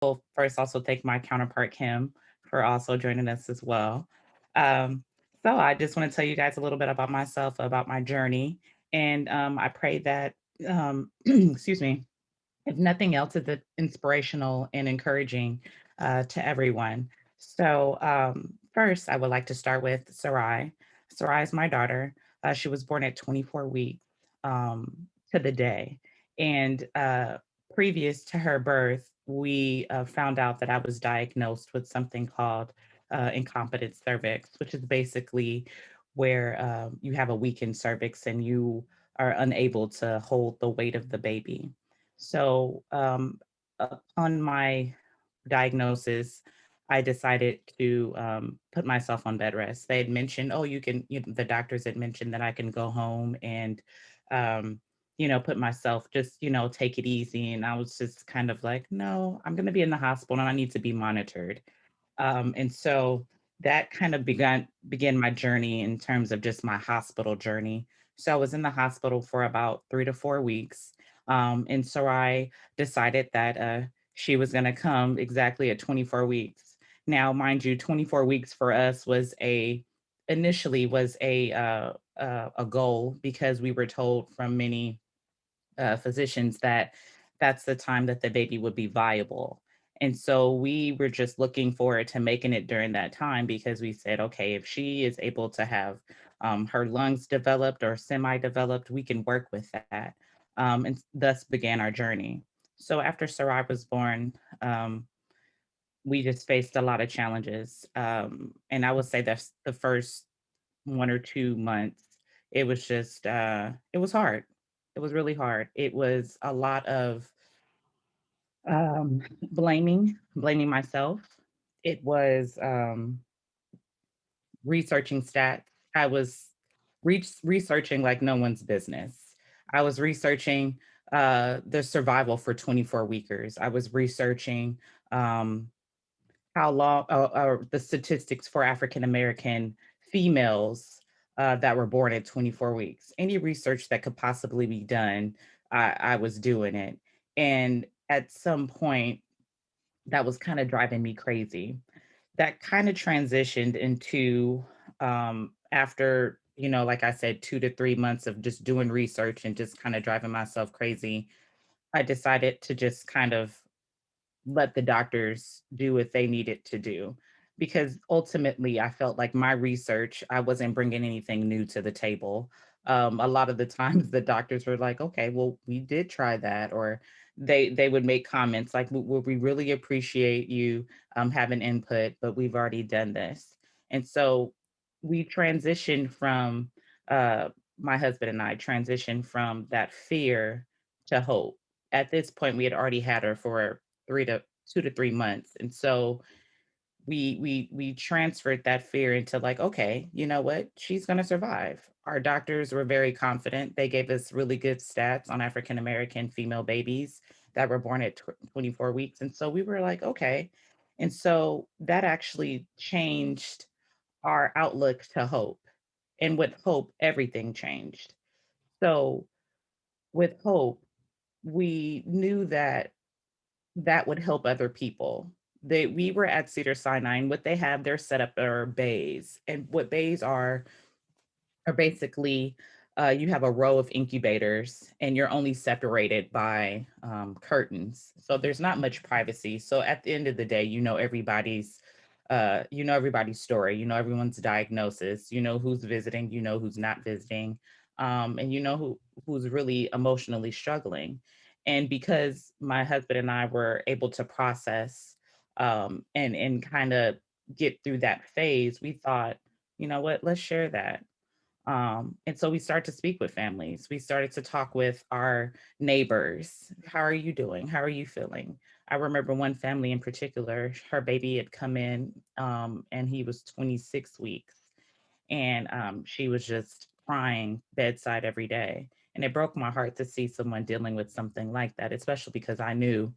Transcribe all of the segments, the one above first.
will first also thank my counterpart, Kim, for also joining us as well. Um, so I just want to tell you guys a little bit about myself, about my journey. And I pray that, excuse me, if nothing else, is it inspirational and encouraging to everyone. So, first, I would like to start with Sarai. Sarai is my daughter. She was born at 24 weeks to the day. And previous to her birth, we found out that I was diagnosed with something called incompetent cervix, which is basically where you have a weakened cervix and you are unable to hold the weight of the baby. So, upon my diagnosis, I decided to put myself on bed rest. They had mentioned, oh, the doctors had mentioned that I can go home and, um, put myself just, take it easy. And I was just kind of like, no, I'm going to be in the hospital and I need to be monitored. And so that kind of began my journey in terms of just my hospital journey. So I was in the hospital for about 3 to 4 weeks. And Sarai decided that she was going to come exactly at 24 weeks. Now, mind you, 24 weeks for us was a goal because we were told from many physicians that that's the time that the baby would be viable. And so we were just looking forward to making it during that time because we said, okay, if she is able to have her lungs developed or semi developed, we can work with that. And thus began our journey. So after Sarai was born, we just faced a lot of challenges. And I would say that's the first 1 or 2 months, it was just, it was hard. It was really hard. It was a lot of blaming myself. It was researching stats. I was researching like no one's business. I was researching the survival for 24 weekers. I was researching um, how long the statistics for African American females that were born at 24 weeks. Any research that could possibly be done, I was doing it. And at some point, that was kind of driving me crazy. That kind of transitioned into after, like I said, 2 to 3 months of just doing research and just kind of driving myself crazy. I decided to just kind of let the doctors do what they needed to do because ultimately I felt like my research, I wasn't bringing anything new to the table. A lot of the times the doctors were like, okay, well, we did try that, or they would make comments like, we really appreciate you having input, but we've already done this. And so we transitioned from uh, my husband and I transitioned from that fear to hope. At this point we had already had her for 2 to 3 months. And so we transferred that fear into like, okay, you know what? She's gonna survive. Our doctors were very confident. They gave us really good stats on African American female babies that were born at 24 weeks. And so we were like, okay. And so that actually changed our outlook to hope. And with hope, everything changed. So with hope, we knew that that would help other people. We were at Cedar Sinai, and what they have, they're set up are bays. And what bays are basically you have a row of incubators and you're only separated by curtains. So there's not much privacy. So at the end of the day, everybody's story, everyone's diagnosis, who's visiting, who's not visiting, and who's really emotionally struggling. And because my husband and I were able to process and kind of get through that phase, we thought, you know what, let's share that. And so we started to speak with families. We started to talk with our neighbors. How are you doing? How are you feeling? I remember one family in particular, her baby had come in and he was 26 weeks. And she was just crying bedside every day. And it broke my heart to see someone dealing with something like that, especially because I knew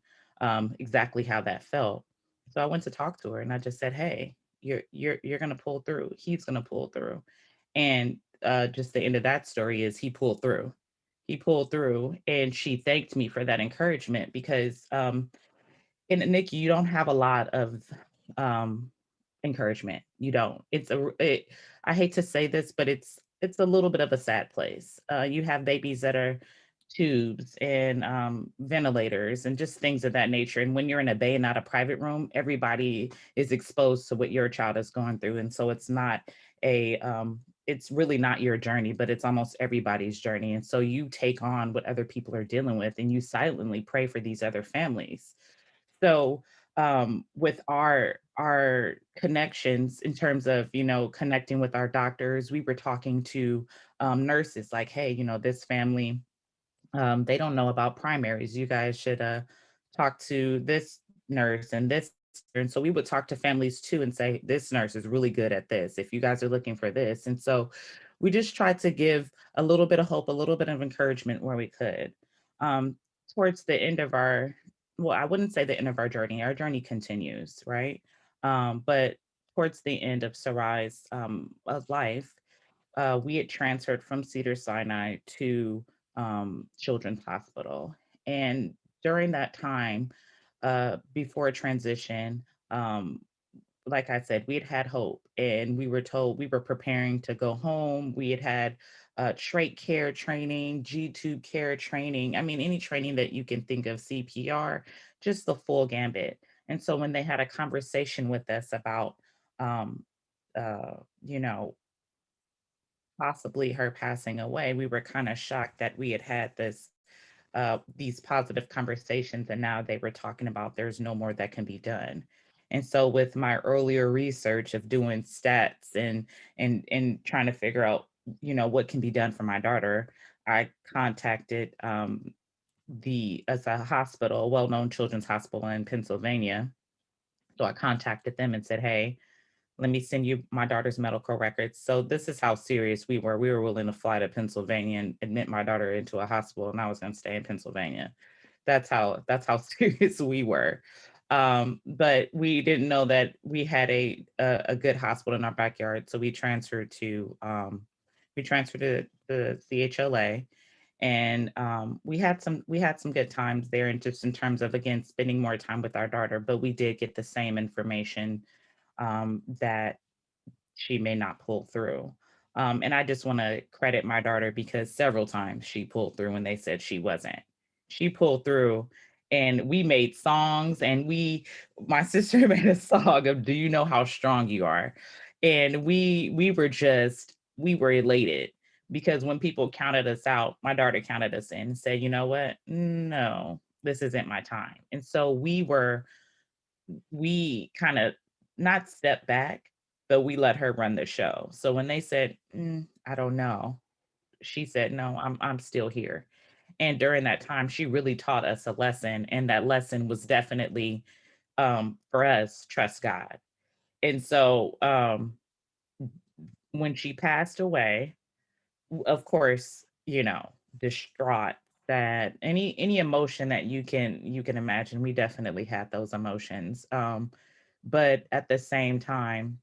exactly how that felt. So I went to talk to her and I just said, hey, you're gonna pull through. He's gonna pull through. And just the end of that story is he pulled through. He pulled through, and she thanked me for that encouragement because in the NICU, you don't have a lot of um, encouragement. You don't. I hate to say this, but it's a little bit of a sad place. You have babies that are tubes and ventilators and just things of that nature. And when you're in a bay and not a private room, everybody is exposed to what your child is going through, and so it's really not your journey, but it's almost everybody's journey. And so you take on what other people are dealing with, and you silently pray for these other families. So, with our connections in terms of, connecting with our doctors, we were talking to nurses like, hey, this family, they don't know about primaries. You guys should talk to this nurse and this. And so we would talk to families too and say, this nurse is really good at this, if you guys are looking for this. And so we just tried to give a little bit of hope, a little bit of encouragement where we could. Um, Towards the end of well, I wouldn't say the end of our journey continues, right? But towards the end of Sarai's of life, we had transferred from Cedars-Sinai to Children's Hospital. And during that time, before transition, like I said, we had had hope, and we were told we were preparing to go home. We had had trach care training, G-tube care training. I mean, any training that you can think of, CPR, just the full gambit. And so when they had a conversation with us about, um, uh, you know, possibly her passing away, we were kind of shocked that we had had these positive conversations, and now they were talking about there's no more that can be done. And so with my earlier research of doing stats and trying to figure out, what can be done for my daughter, I contacted the as a hospital, a well-known children's hospital in Pennsylvania. So I contacted them and said, hey, let me send you my daughter's medical records. So this is how serious we were. We were willing to fly to Pennsylvania and admit my daughter into a hospital, and I was going to stay in Pennsylvania. That's how serious we were. But we didn't know that we had a good hospital in our backyard, so we transferred to the CHLA, and we had some good times there, and just in terms of, again, spending more time with our daughter. But we did get the same information that she may not pull through. And I just want to credit my daughter, because several times she pulled through when they said she wasn't. She pulled through, and we made songs, and my sister made a song of "Do You Know How Strong You Are?" And we were elated, because when people counted us out, my daughter counted us in and said, you know what? No, this isn't my time. And so we kind of not step back, but we let her run the show. So when they said, I don't know, she said, no, I'm still here. And during that time, she really taught us a lesson. And that lesson was definitely, for us, trust God. And so when she passed away, of course, distraught, that any emotion that you can imagine, we definitely had those emotions. But at the same time,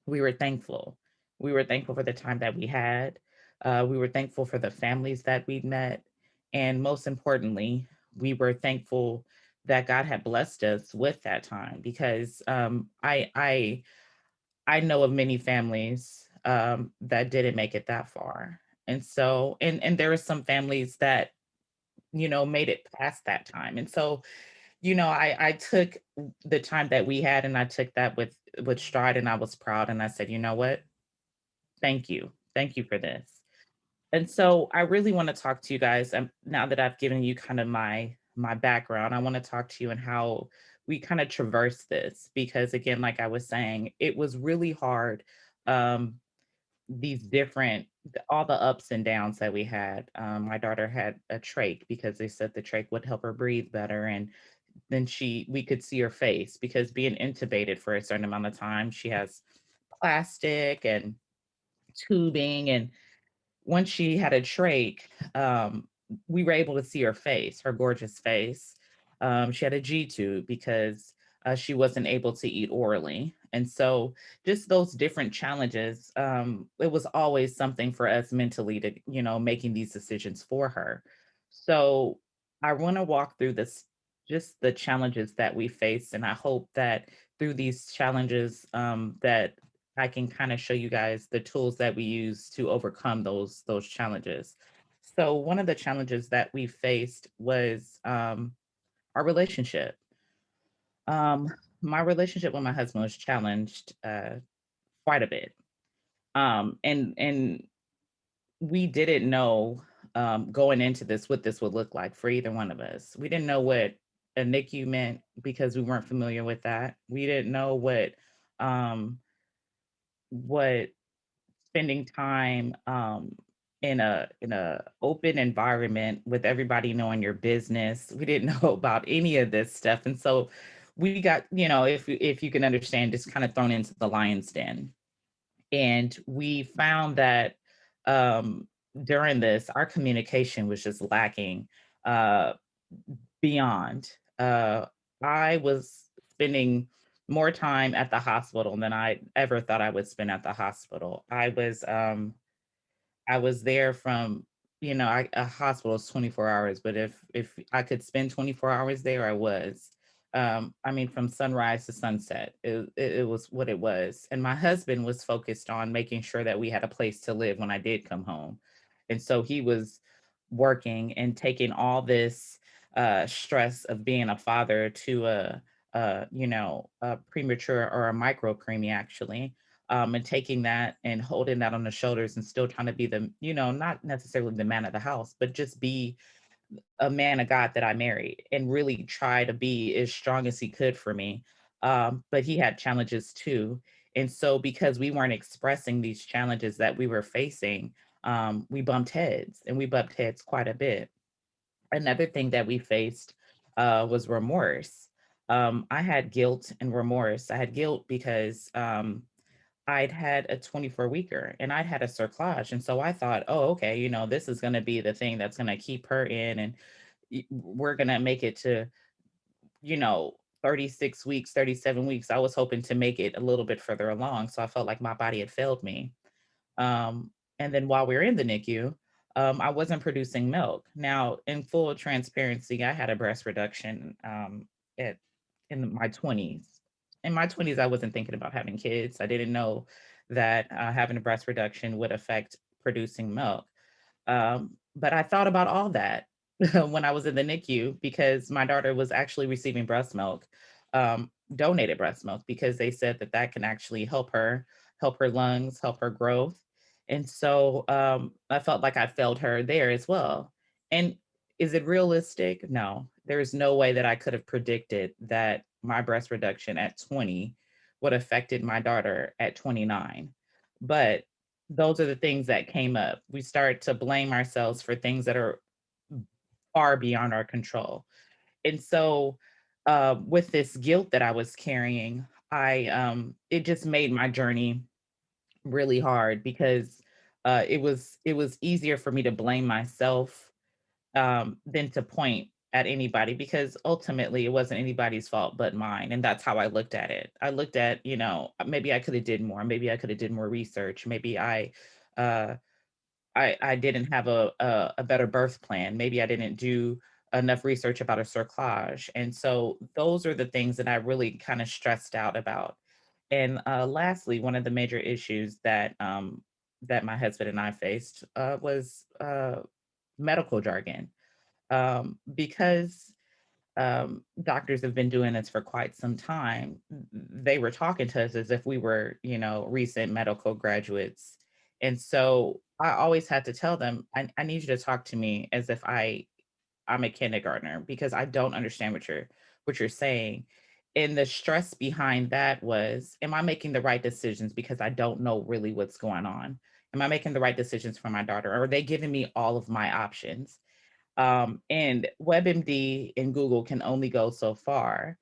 we were thankful. We were thankful for the time that we had. We were thankful for the families that we'd met. And most importantly, we were thankful that God had blessed us with that time, because I know of many families that didn't make it that far. And so, and there were some families that, made it past that time. And so, I took the time that we had, and I took that with stride, and I was proud, and I said, you know what? Thank you. Thank you for this. And so I really want to talk to you guys, now that I've given you kind of my background. I want to talk to you and how we kind of traverse this, because again, like I was saying, it was really hard. Um, these different all the ups and downs that we had. My daughter had a trach, because they said the trach would help her breathe better, and then we could see her face, because being intubated for a certain amount of time, she has plastic and tubing. And once she had a trach, we were able to see her face, her gorgeous face. She had a G tube, because she wasn't able to eat orally. And so, just those different challenges, it was always something for us mentally to, making these decisions for her. So, I want to walk through this. just the challenges that we face. And I hope that through these challenges, that I can kind of show you guys the tools that we use to overcome those challenges. So one of the challenges that we faced was our relationship. Um, my relationship with my husband was challenged quite a bit. And we didn't know going into this what this would look like for either one of us. We didn't know what a NICU meant because we weren't familiar with that. We didn't know what spending time in a open environment with everybody knowing your business. We didn't know about any of this stuff, and so we got, if you can understand, just kind of thrown into the lion's den. And we found that um, during this, our communication was just lacking uh, beyond. I was spending more time at the hospital than I ever thought I would spend at the hospital. I was there from, a hospital is 24 hours, but if I could spend 24 hours there, I was. I mean, from sunrise to sunset, it was what it was. And my husband was focused on making sure that we had a place to live when I did come home. And so he was working and taking all this stress of being a father to a premature or a micro preemie actually, and taking that and holding that on the shoulders and still trying to be the, not necessarily the man of the house, but just be a man of God that I married and really try to be as strong as he could for me. But he had challenges too. And so, because we weren't expressing these challenges that we were facing, we bumped heads and we bumped heads quite a bit. Another thing that we faced was remorse. I had guilt and remorse. I had guilt because I'd had a 24 weeker and I'd had a cerclage. And so I thought, oh, okay, this is going to be the thing that's going to keep her in. And we're going to make it to, you know, 36 weeks, 37 weeks. I was hoping to make it a little bit further along. So I felt like my body had failed me. And then while we were in the NICU, I wasn't producing milk. Now, in full transparency, I had a breast reduction at in my 20s. In my 20s, I wasn't thinking about having kids. I didn't know that having a breast reduction would affect producing milk. But I thought about all that when I was in the NICU because my daughter was actually receiving breast milk, donated breast milk, because they said that that can actually help her lungs, help her growth. And so I felt like I failed her there as well. And is it realistic? No, there's no way that I could have predicted that my breast reduction at 20 would have affected my daughter at 29. But those are the things that came up. We start to blame ourselves for things that are far beyond our control. And so with this guilt that I was carrying, it just made my journey really hard because it was easier for me to blame myself than to point at anybody, because ultimately it wasn't anybody's fault but mine. And that's how I looked at it. I looked at, maybe I could have did more, maybe I could have did more research, maybe uh I didn't have a better birth plan. Maybe I didn't do enough research about a cerclage. And so those are the things that I really kind of stressed out about. And lastly, one of the major issues that my husband and I faced was medical jargon. Because doctors have been doing this for quite some time, they were talking to us as if we were, recent medical graduates. And so I always had to tell them, I need you to talk to me as if I'm a kindergartner because I don't understand what you're saying. And the stress behind that was, am I making the right decisions because I don't know really what's going on? Am I making the right decisions for my daughter? Or are they giving me all of my options? And WebMD and Google can only go so far.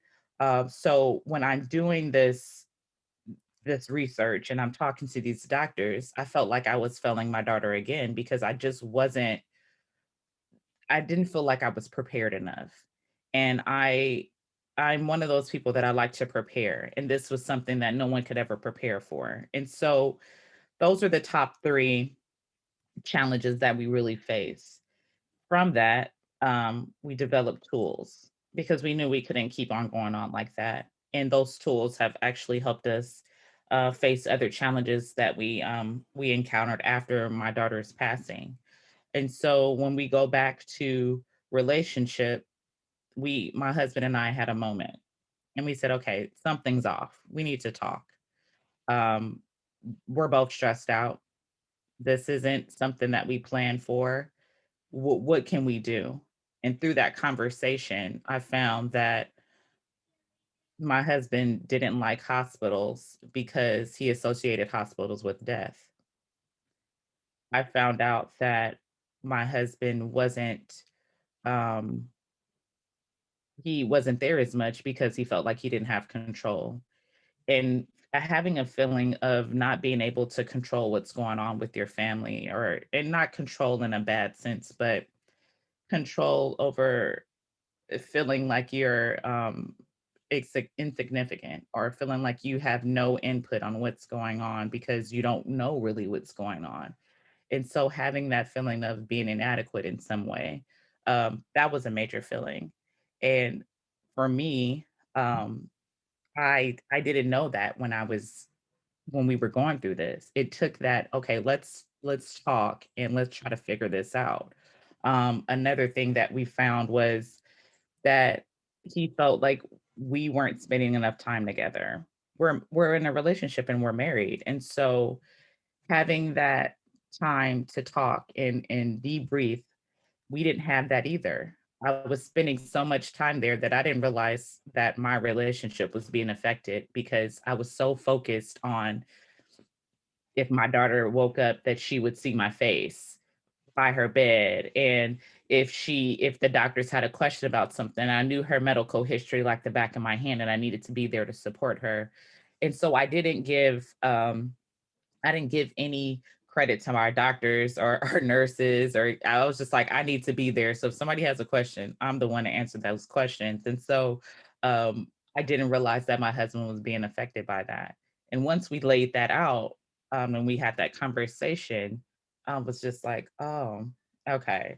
So when I'm doing this research and I'm talking to these doctors, I felt like I was failing my daughter again because I didn't feel like I was prepared enough. And I'm one of those people that I like to prepare. And this was something that no one could ever prepare for. And so those are the top three challenges that we really face. From that, we developed tools. because we knew we couldn't keep on going on like that. And those tools have actually helped us face other challenges that we encountered after my daughter's passing. And so when we go back to relationship, my husband and I had a moment, and we said, okay, something's off. We need to talk. Um, we're both stressed out. This isn't something that we planned for. What can we do? And through that conversation, I found that my husband didn't like hospitals because he associated hospitals with death. I found out that my husband um wasn't there as much because he felt like he didn't have control. And having a feeling of not being able to control what's going on with your family, or and not control in a bad sense, but control over feeling like you're insignificant, or feeling like you have no input on what's going on because you don't know really what's going on. And so having that feeling of being inadequate in some way, that was a major feeling. And for me, um, I didn't know that when we were going through this. It took that, okay, let's talk and let's try to figure this out. Another thing that we found was that he felt like we weren't spending enough time together. We're in a relationship and we're married. And so having that time to talk and debrief, we didn't have that either. I was spending so much time there that I didn't realize that my relationship was being affected because I was so focused on, if my daughter woke up, that she would see my face by her bed. And if the doctors had a question about something, I knew her medical history like the back of my hand, and I needed to be there to support her. And so I didn't give any credit to my doctors or nurses, or I was just like, I need to be there. So if somebody has a question, I'm the one to answer those questions. And so I didn't realize that my husband was being affected by that. And once we laid that out, and we had that conversation, I was just like, oh, okay.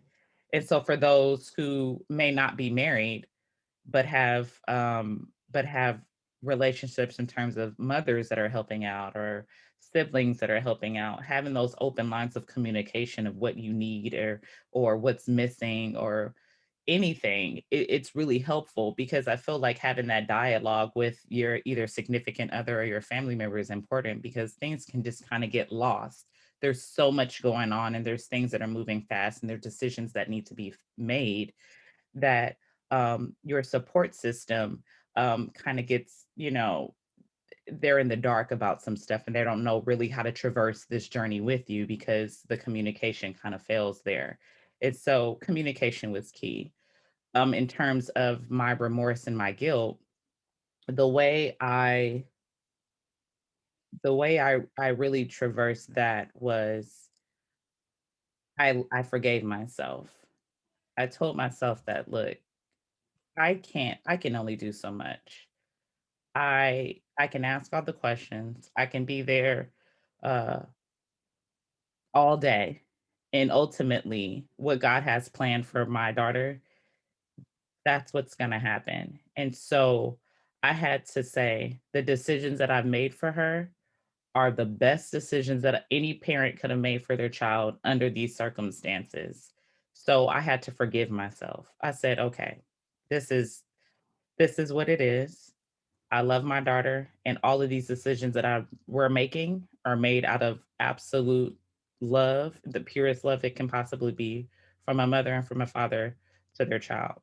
And so for those who may not be married, but have relationships in terms of mothers that are helping out, or siblings that are helping out, having those open lines of communication of what you need, or what's missing, or anything, it's really helpful, because I feel like having that dialogue with your either significant other or your family member is important, because things can just kind of get lost. There's so much going on, and there's things that are moving fast, and there's decisions that need to be made, that your support system kind of gets, they're in the dark about some stuff, and they don't know really how to traverse this journey with you because the communication kind of fails there. And so communication was key. In terms of my remorse and my guilt, the way I the way I really traversed that was, I forgave myself. I told myself that, look, I can only do so much. I can ask all the questions. I can be there uh all day. And ultimately, what God has planned for my daughter, that's what's going to happen. And so I had to say, the decisions that I've made for her are the best decisions that any parent could have made for their child under these circumstances. So I had to forgive myself. I said, okay, this is this is what it is. I love my daughter, and all of these decisions that we're making are made out of absolute love, the purest love it can possibly be, from a mother and from a father to their child.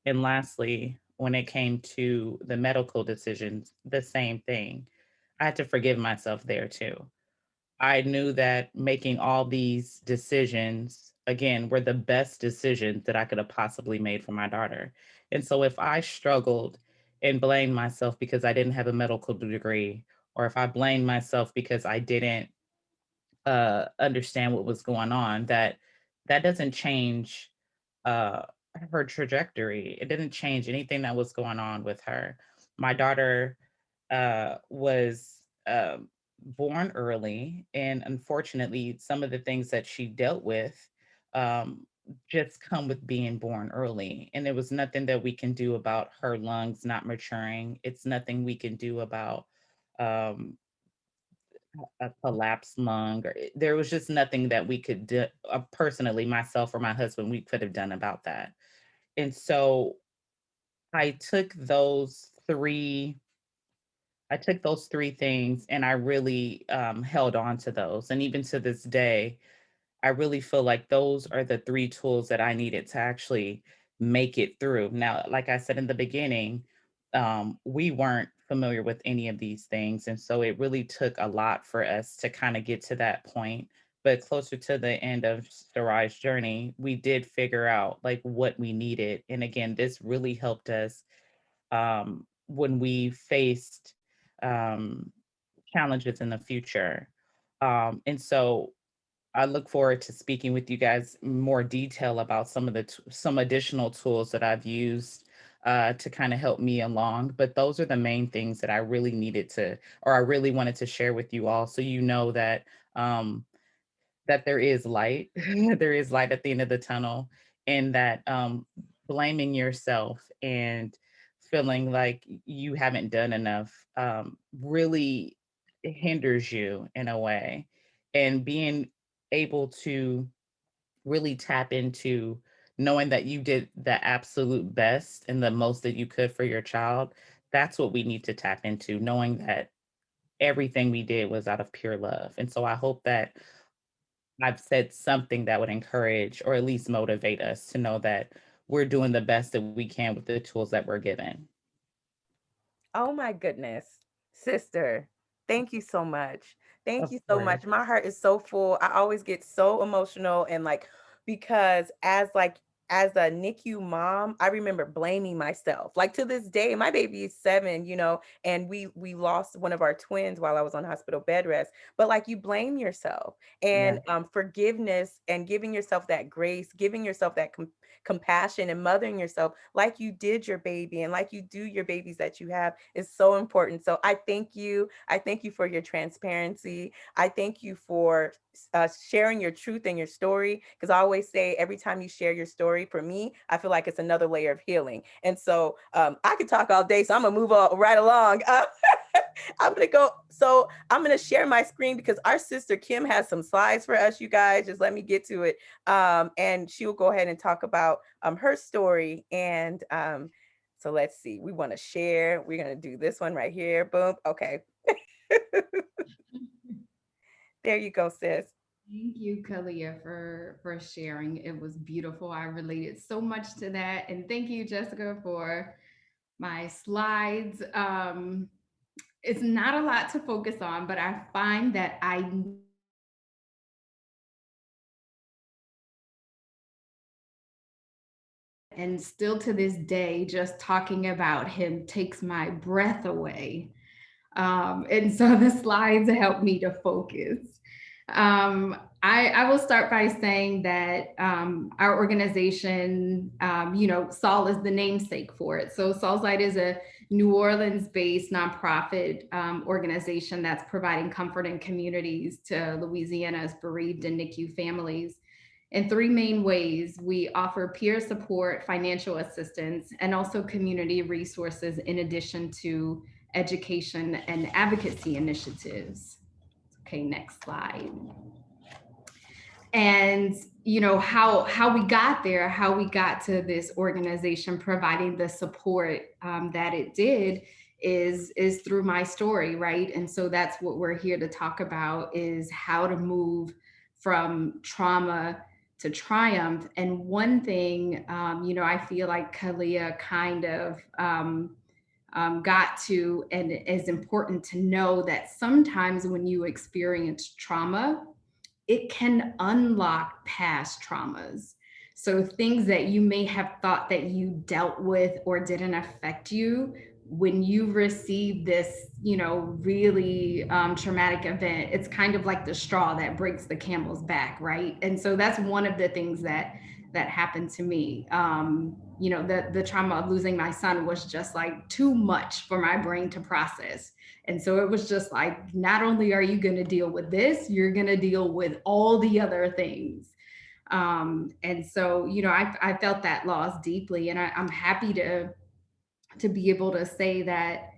And lastly, when it came to the medical decisions, the same thing. I had to forgive myself there too. I knew that making all these decisions, again, were the best decisions that I could have possibly made for my daughter. And so if I struggled and blamed myself because I didn't have a medical degree, or if I blamed myself because I didn't understand what was going on, that doesn't change uh, her trajectory. It didn't change anything that was going on with her. My daughter was born early, and unfortunately, some of the things that she dealt with just come with being born early. And there was nothing that we can do about her lungs not maturing. It's nothing we can do about um, a collapsed lung. There was just nothing that we could do, personally, myself or my husband, we could have done about that. And so I took those three I took those 3 things and I really, held on to those, and even to this day, I really feel like those are the 3 tools that I needed to actually make it through. Now, like I said in the beginning, we weren't familiar with any of these things, and so it really took a lot for us to kinda get to that point, but closer to the end of Sarai's journey, we did figure out, like, what we needed, and again, this really helped us when we faced um, challenges in the future. And so I look forward to speaking with you guys in more detail about some of the some additional tools that I've used to kind of help me along. But those are the main things that I really needed to, or I really wanted to share with you all, so you know um, that there is light. There is light at the end of the tunnel, and that blaming yourself and feeling like you haven't done enough really hinders you in a way. And being able to really tap into knowing that you did the absolute best and the most that you could for your child, that's what we need to tap into, knowing that everything we did was out of pure love. And so I hope that I've said something that would encourage or at least motivate us to know that we're doing the best that we can with the tools that we're given. Oh my goodness, sister. Thank you so much. Thank Of you so course. much. My heart is so full. I always get so emotional and like because as a NICU mom, I remember blaming myself. Like to this day, my baby is 7, and we lost one of our twins while I was on hospital bed rest. But like you blame yourself Yeah. and forgiveness and giving yourself that grace, giving yourself that compassion and mothering yourself like you did your baby and like you do your babies that you have is so important. So I thank you. I thank you for your transparency. I thank you for sharing your truth and your story. Because I always say every time you share your story, for me, I feel like it's another layer of healing. And so I could talk all day, so I'm gonna move on right along. I'm gonna go. So I'm gonna share my screen because our sister Kim has some slides for us, you guys. Just let me get to it, and she will go ahead and talk about her story. And so let's see. We want to share. We're gonna do this one right here. Boom. Okay. There you go, sis. Thank you, Kalia, for sharing. It was beautiful. I related so much to that, and thank you, Jessica, for my slides. It's not a lot to focus on, but I find that I need to focus on and still to this day, just talking about him takes my breath away. And so the slides help me to focus. I will start by saying that our organization, Saul is the namesake for it. So Saul's Light is a New Orleans based nonprofit organization that's providing comfort and communities to Louisiana's bereaved and NICU families. In 3 main ways, we offer peer support, financial assistance, and also community resources in addition to education and advocacy initiatives. Okay, next slide. And how we got there, how we got to this organization providing the support that it did is through my story, right? And so that's what we're here to talk about, is how to move from trauma to triumph. And one thing, I feel like Kalia kind of got to, and it's important to know that sometimes when you experience trauma, it can unlock past traumas. So things that you may have thought that you dealt with or didn't affect you, when you receive this, really traumatic event, it's kind of like the straw that breaks the camel's back, right? And so that's one of the things that happened to me. The trauma of losing my son was just like too much for my brain to process. And so it was just like, not only are you going to deal with this, you're going to deal with all the other things. And so, I felt that loss deeply, and I'm happy to be able to say that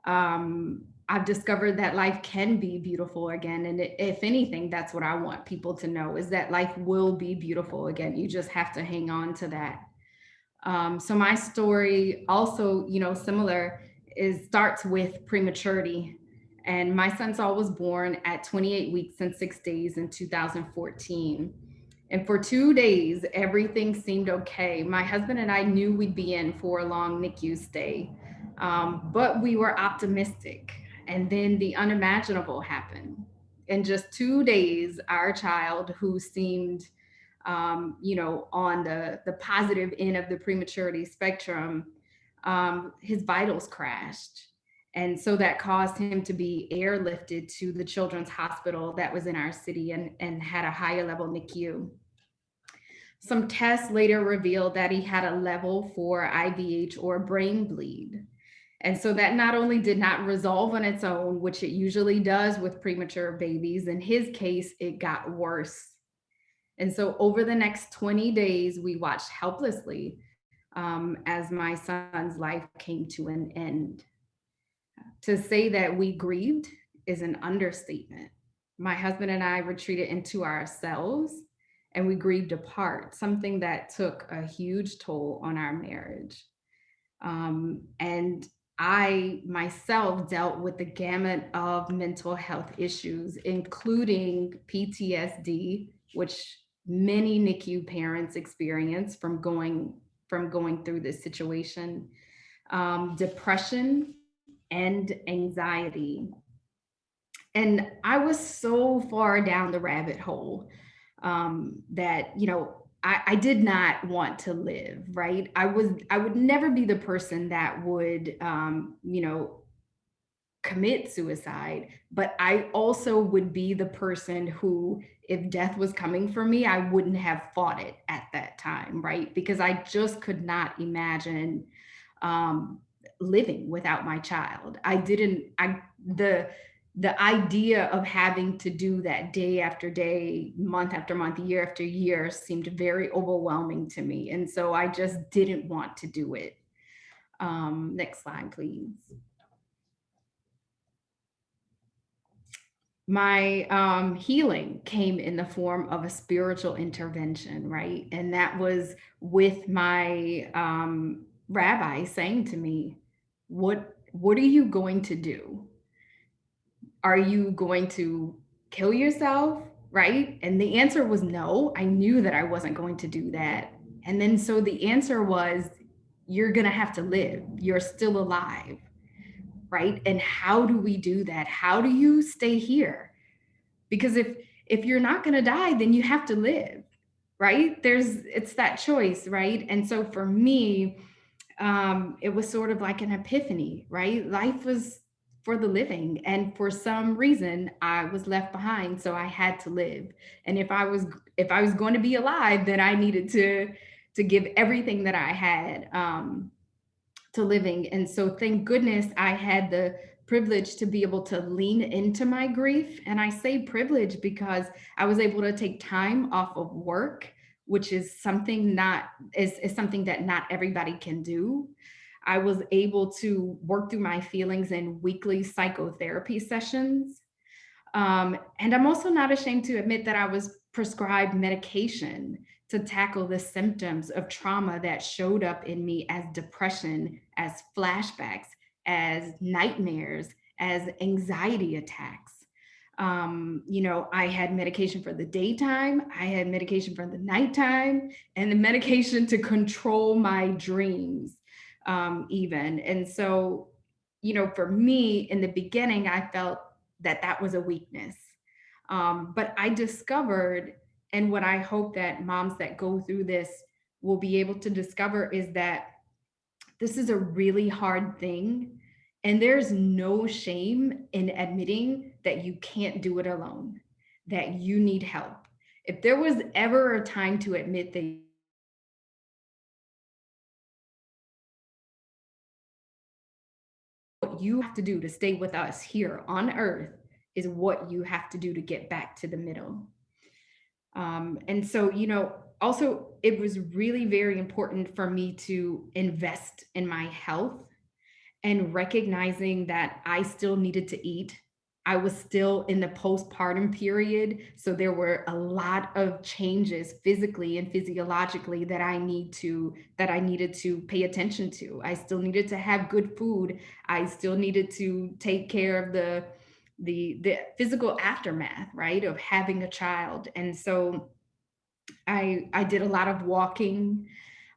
I've discovered that life can be beautiful again. And if anything, that's what I want people to know, is that life will be beautiful again. You just have to hang on to that. So my story also, similar, starts with prematurity. And my son Saul was born at 28 weeks and 6 days in 2014. And for 2 days, everything seemed okay. My husband and I knew we'd be in for a long NICU stay, but we were optimistic. And then the unimaginable happened. In just 2 days, our child, who seemed on the positive end of the prematurity spectrum, his vitals crashed. And so that caused him to be airlifted to the children's hospital that was in our city and had a higher level NICU. Some tests later revealed that he had a level 4 IVH, or brain bleed. And so that not only did not resolve on its own, which it usually does with premature babies, in his case, it got worse. And so over the next 20 days, we watched helplessly as my son's life came to an end. To say that we grieved is an understatement. My husband and I retreated into ourselves, and we grieved apart, something that took a huge toll on our marriage. And I myself dealt with the gamut of mental health issues, including PTSD, which many NICU parents experience from going through this situation, depression and anxiety. And I was so far down the rabbit hole that, I did not want to live, right? I would never be the person that would, commit suicide, but I also would be the person who, if death was coming for me, I wouldn't have fought it at that time, right? Because I just could not imagine living without my child. The idea of having to do that day after day, month after month, year after year seemed very overwhelming to me. And so I just didn't want to do it. Next slide, please. My healing came in the form of a spiritual intervention, right? And that was with my rabbi saying to me, what are you going to do? Are you going to kill yourself, right? And the answer was no. I knew that I wasn't going to do that. And then so the answer was, you're going to have to live. You're still alive, right? And how do we do that? How do you stay here? Because if you're not going to die, then you have to live, right? It's that choice, right? And so for me, it was sort of like an epiphany, right? Life was for the living, and for some reason I was left behind, so I had to live. And if I was going to be alive, then I needed to give everything that I had to living. And so thank goodness I had the privilege to be able to lean into my grief. And I say privilege because I was able to take time off of work, which is something something that not everybody can do. I was able to work through my feelings in weekly psychotherapy sessions. And I'm also not ashamed to admit that I was prescribed medication to tackle the symptoms of trauma that showed up in me as depression, as flashbacks, as nightmares, as anxiety attacks. I had medication for the daytime, I had medication for the nighttime, and the medication to control my dreams, even. And so, for me, in the beginning, I felt that was a weakness. But I discovered, and what I hope that moms that go through this will be able to discover, is that this is a really hard thing. And there's no shame in admitting that you can't do it alone, that you need help. If there was ever a time to admit that what you have to do to stay with us here on earth is what you have to do to get back to the middle. And so, also it was really very important for me to invest in my health and recognizing that I still needed to eat. I was still in the postpartum period. So there were a lot of changes physically and physiologically that I needed to pay attention to. I still needed to have good food. I still needed to take care of the physical aftermath, right, of having a child. And so I did a lot of walking.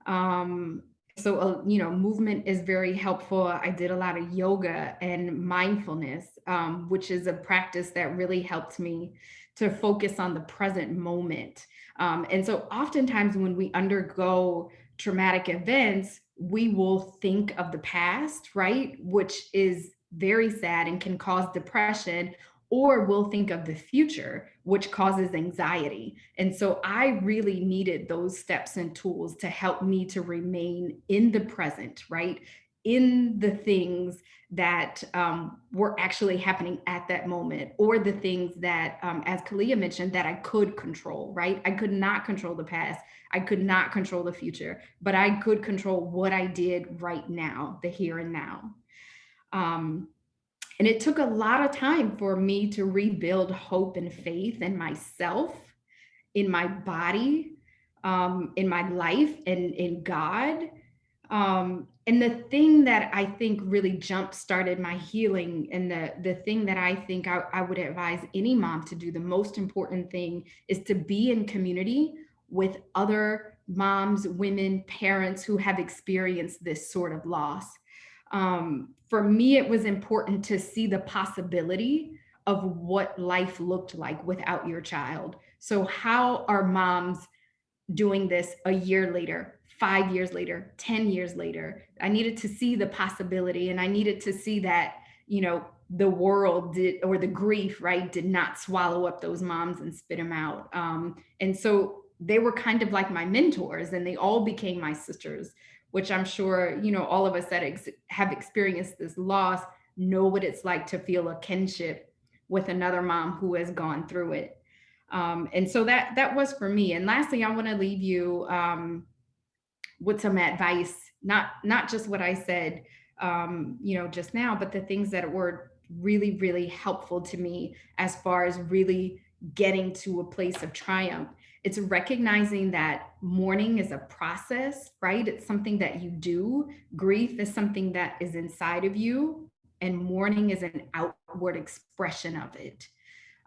Um, movement is very helpful. I did a lot of yoga and mindfulness, which is a practice that really helped me to focus on the present moment. And so, oftentimes, when we undergo traumatic events, we will think of the past, right? Which is very sad and can cause depression, or we'll think of the future, which causes anxiety. And so I really needed those steps and tools to help me to remain in the present, right? In the things that were actually happening at that moment, or the things that, as Kalia mentioned, that I could control, right? I could not control the past. I could not control the future, but I could control what I did right now, the here and now. Um, and it took a lot of time for me to rebuild hope and faith in myself, in my body, in my life, and in God. And the thing that I think really jump started my healing, and the thing that I think I would advise any mom to do, the most important thing is to be in community with other moms, women, parents who have experienced this sort of loss. For me, it was important to see the possibility of what life looked like without your child. So, how are moms doing this a year later, 5 years later, 10 years later? I needed to see the possibility, and I needed to see that, the world did, or the grief, right, did not swallow up those moms and spit them out. And so they were kind of like my mentors, and they all became my sisters, which I'm sure, all of us that have experienced this loss know what it's like to feel a kinship with another mom who has gone through it. And so that was for me. And lastly, I want to leave you with some advice, not just what I said, just now, but the things that were really, really helpful to me as far as really getting to a place of triumph. It's recognizing that mourning is a process, right? It's something that you do. Grief is something that is inside of you, and mourning is an outward expression of it.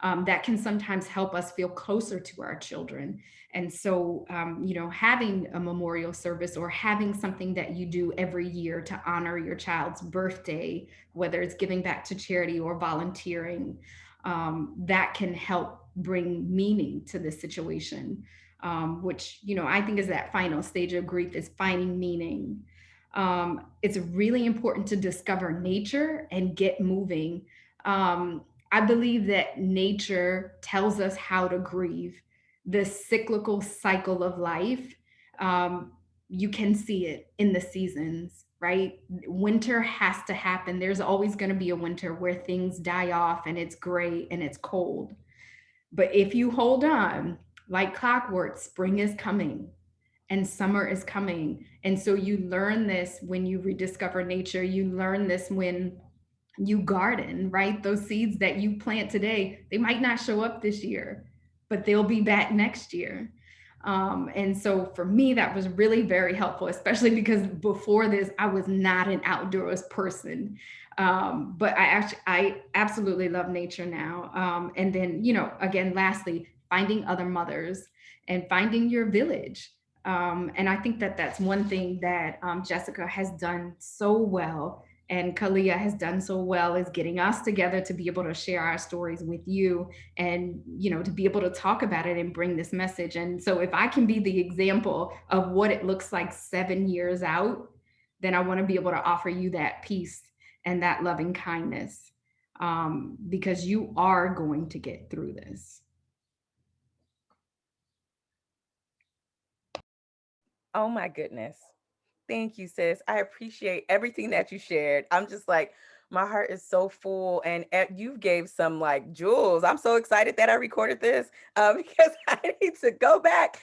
That can sometimes help us feel closer to our children. And so, having a memorial service, or having something that you do every year to honor your child's birthday, whether it's giving back to charity or volunteering, that can help bring meaning to the situation, which, I think is that final stage of grief, is finding meaning. It's really important to discover nature and get moving. I believe that nature tells us how to grieve. The cyclical cycle of life, um, you can see it in the seasons, right? Winter has to happen. There's always going to be a winter where things die off and it's gray and it's cold. But if you hold on, like clockwork, spring is coming and summer is coming. And so you learn this when you rediscover nature. You learn this when you garden, right? Those seeds that you plant today, they might not show up this year, but they'll be back next year. And so for me, that was really very helpful, especially because before this, I was not an outdoors person. But I absolutely love nature now. And then, again, lastly, finding other mothers and finding your village. And I think that that's one thing that Jessica has done so well, and Kalia has done so well, is getting us together to be able to share our stories with you, and to be able to talk about it and bring this message. And so if I can be the example of what it looks like 7 years out, then I want to be able to offer you that peace and that loving kindness, because you are going to get through this. Oh my goodness. Thank you, sis. I appreciate everything that you shared. I'm just like, My heart is so full, and you gave some like jewels. I'm so excited that I recorded this because I need to go back.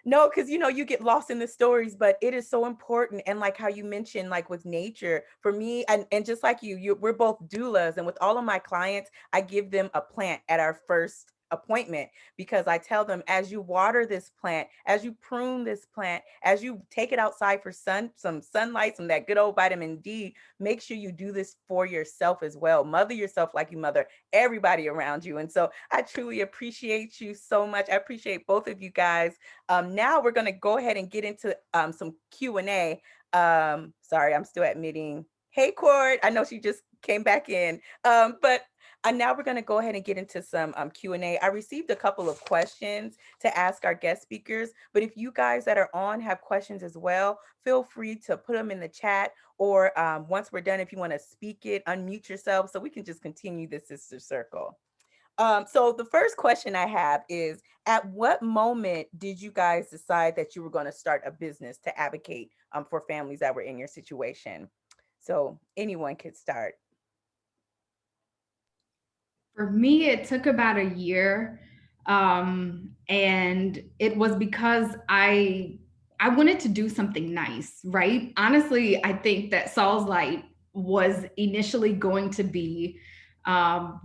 No, because you get lost in the stories, but it is so important. And like how you mentioned, like with nature, for me, and just like we're both doulas, and with all of my clients, I give them a plant at our first appointment, because I tell them, as you water this plant, as you prune this plant, as you take it outside for some sunlight, some that good old vitamin D, make sure you do this for yourself as well. Mother yourself like you mother everybody around you. And so I truly appreciate you so much. I appreciate both of you guys. Now we're going to go ahead and get into some Q&A. Sorry, I'm still admitting. Hey, Cord, I know she just came back in, but now we're going to go ahead and get into some Q&A. I received a couple of questions to ask our guest speakers, but if you guys that are on have questions as well, feel free to put them in the chat, or once we're done, if you want to speak it, unmute yourself so we can just continue this sister circle. So the first question I have is, at what moment did you guys decide that you were going to start a business to advocate for families that were in your situation? So anyone could start. For me, it took about a year. And it was because I wanted to do something nice, right? Honestly, I think that Saul's Light was initially going to be,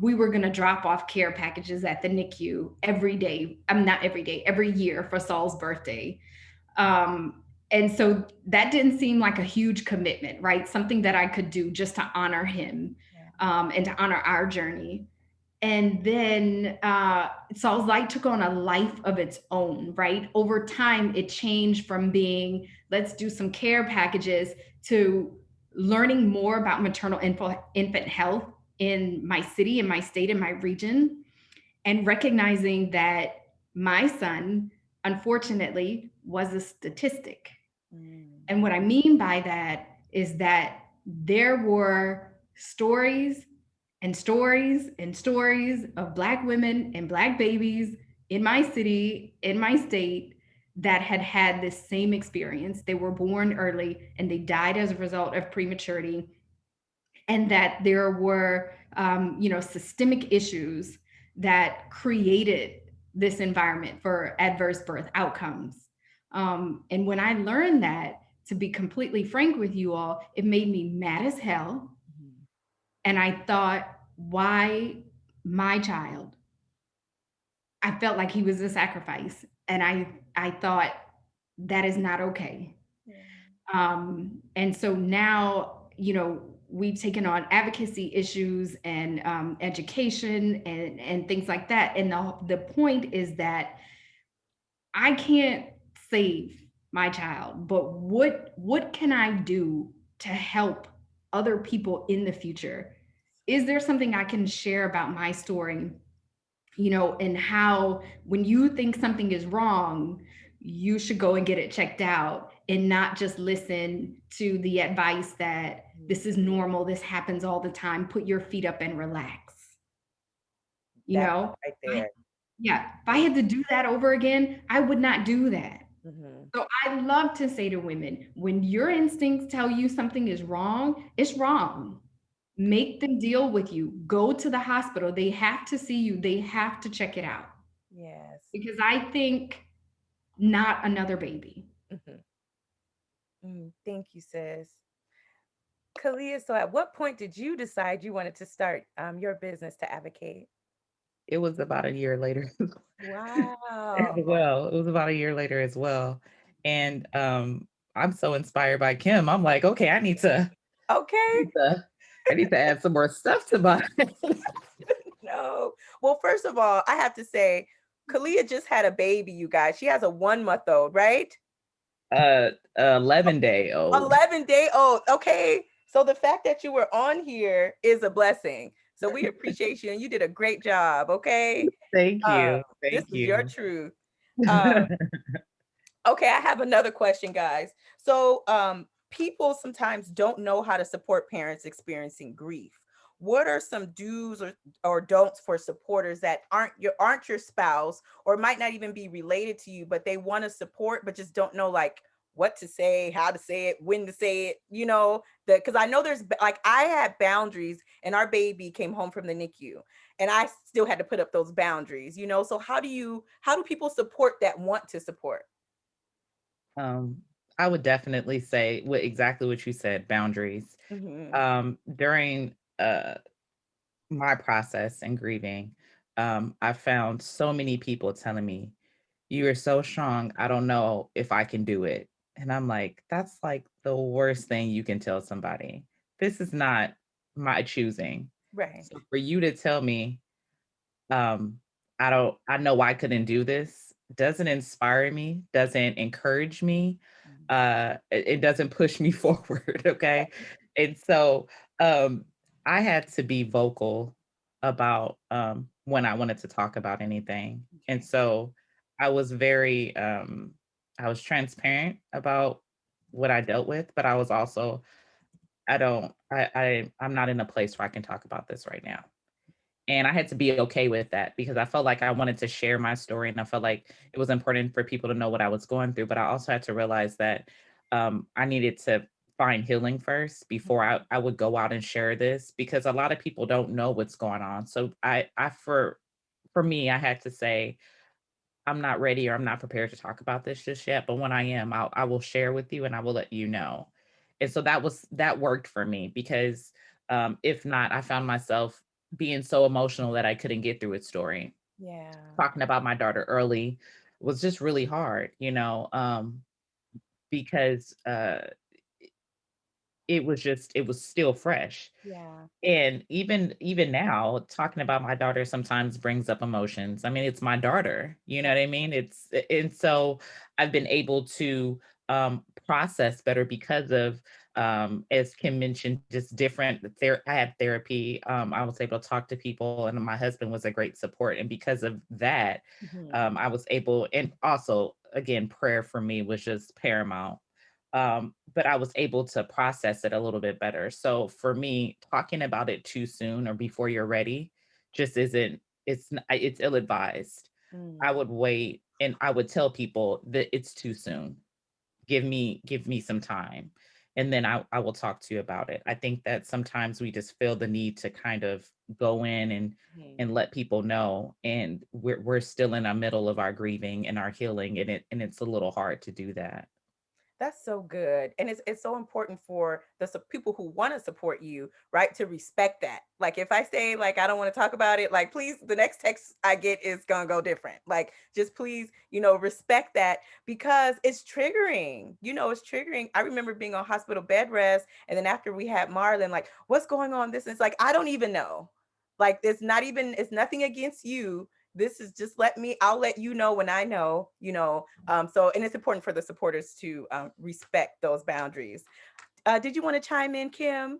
we were going to drop off care packages at the NICU every day. I'm not every day, every year for Saul's birthday. And so that didn't seem like a huge commitment, right? Something that I could do just to honor him, and to honor our journey. And then Saul's Light took on a life of its own, right? Over time, it changed from being, let's do some care packages, to learning more about maternal infant health in my city, in my state, in my region, and recognizing that my son, unfortunately, was a statistic. And what I mean by that is that there were stories and stories and stories of Black women and Black babies in my city, in my state, that had had this same experience. They were born early and they died as a result of prematurity. And that there were, systemic issues that created this environment for adverse birth outcomes. And when I learned that, to be completely frank with you all, it made me mad as hell. And I thought, why my child? I felt like he was a sacrifice. And I thought, that is not okay. And so now, we've taken on advocacy issues and education and things like that. And the point is that I can't save my child, but what can I do to help other people in the future? Is there something I can share about my story, and how when you think something is wrong, you should go and get it checked out, and not just listen to the advice that this is normal, this happens all the time, put your feet up and relax. Right there. If I had to do that over again, I would not do that. So I love to say to women, when your instincts tell you something is wrong, it's wrong. Make them deal with you. Go to the hospital. They have to see you. They have to check it out. Yes. Because I think, not another baby. Thank you, sis. Kalia, so at what point did you decide you wanted to start your business to advocate? It was about a year later. Wow. Well, it was about a year later as well. And I'm so inspired by Kim. I'm like, okay, I need to add some more stuff to my No. Well, first of all, I have to say, Kalia just had a baby, you guys. She has a 1-month-old, right? 11-day-old. 11-day-old. Okay. So the fact that you were on here is a blessing. So we appreciate you, and you did a great job. Okay. Thank you. This is your truth. Okay, I have another question, guys. So people sometimes don't know how to support parents experiencing grief. What are some do's or don'ts for supporters that aren't your spouse, or might not even be related to you, but they want to support but just don't know like what to say, how to say it, when to say it, because I know there's like, I had boundaries and our baby came home from the NICU and I still had to put up those boundaries, so how do people support that want to support? Um, I would definitely say exactly what you said, boundaries. Hmm. During my process and grieving, I found so many people telling me, "You are so strong. I don't know if I can do it." And I'm like, that's like the worst thing you can tell somebody. This is not my choosing. Right. So for you to tell me, um, I know I couldn't do this, doesn't inspire me, doesn't encourage me, Mhm. it doesn't push me forward, okay? And so, um, I had to be vocal about, when I wanted to talk about anything, and Okay. so I was very, I was transparent about what I dealt with, but I was also, I'm not in a place where I can talk about this right now. And I had to be okay with that because I felt like I wanted to share my story and I felt like it was important for people to know what I was going through. But I also had to realize that I needed to find healing first before I would go out and share this because a lot of people don't know what's going on. So for me, I had to say, I'm not ready or I'm not prepared to talk about this just yet. But when I am, I will share with you and I will let you know. And so that worked for me because if not, I found myself being so emotional that I couldn't get through a story. Yeah. Talking about my daughter early was just really hard, because it was still fresh. Yeah. And even now, talking about my daughter sometimes brings up emotions. I mean, it's my daughter, you know Yeah. what I mean? And so I've been able to process better because of as Kim mentioned, just different I had therapy. I was able to talk to people and my husband was a great support. And because of that, Mhm. I was able, and also again, prayer for me was just paramount. But I was able to process it a little bit better. So for me, talking about it too soon or before you're ready just isn't, it's ill advised. I Mm. would wait and I would tell people that it's too soon. Give me some time. And then I will talk to you about it. I think that sometimes we just feel the need to kind of go in Mhm. and let people know. And we're still in the middle of our grieving and our healing. And it's a little hard to do that. That's so good. And it's so important for the people who want to support you, right? To respect that. Like if I say like I don't want to talk about it, like please the next text I get is going to go different. Like just please, respect that because it's triggering. It's triggering. I remember being on hospital bed rest and then after we had Marlon like what's going on this and it's like I don't even know. Like it's nothing against you. This is just I'll let you know when I know, so, and it's important for the supporters to respect those boundaries. Did you want to chime in, Kim?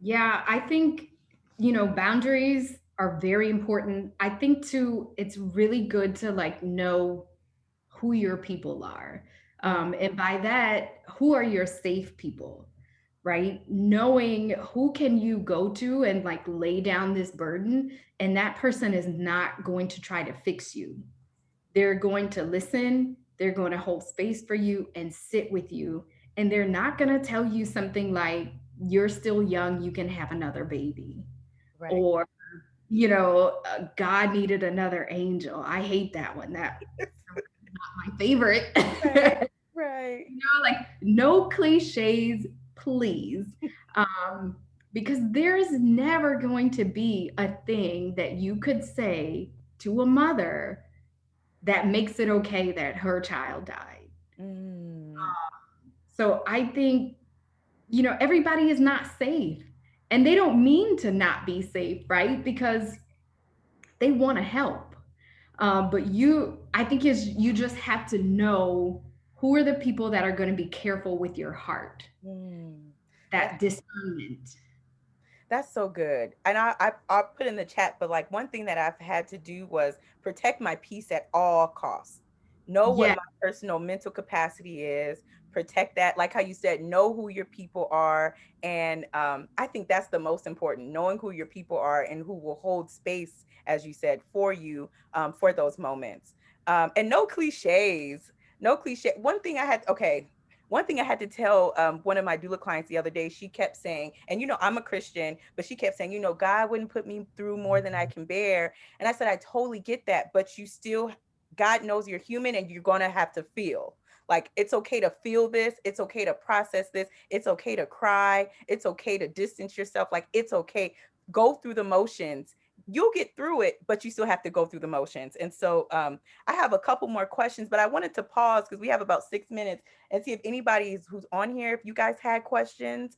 Yeah, I think, boundaries are very important. I think too, it's really good to like know who your people are. And by that, who are your safe people, right? Knowing who can you go to and like lay down this burden, and that person is not going to try to fix you. They're going to listen, they're going to hold space for you and sit with you. And they're not going to tell you something like, you're still young, you can have another baby. Right. Or, God needed another angel. I hate that one. That's not my favorite. Right. Right. Like no cliches, please. Um, because there's never going to be a thing that you could say to a mother that makes it okay that her child died. Mm. So I think, everybody is not safe and they don't mean to not be safe, right? Because they want to help. But I think is you just have to know who are the people that are going to be careful with your heart, Mm. That's that discernment. That's so good. And I'll put in the chat, but like one thing that I've had to do was protect my peace at all costs. Know what Yeah. my personal mental capacity is, protect that. Like how you said, know who your people are. And I think that's the most important, knowing who your people are and who will hold space, as you said, for you for those moments. And no cliches, no cliche. One thing I had to tell one of my doula clients the other day, she kept saying, and I'm a Christian, but she kept saying, God wouldn't put me through more than I can bear. And I said, I totally get that, but God knows you're human and you're going to have to feel. Like, it's okay to feel this. It's okay to process this. It's okay to cry. It's okay to distance yourself. Like, it's okay. Go through the motions. You'll get through it, but you still have to go through the motions. And so I have a couple more questions, but I wanted to pause because we have about 6 minutes and see if anybody who's on here, if you guys had questions,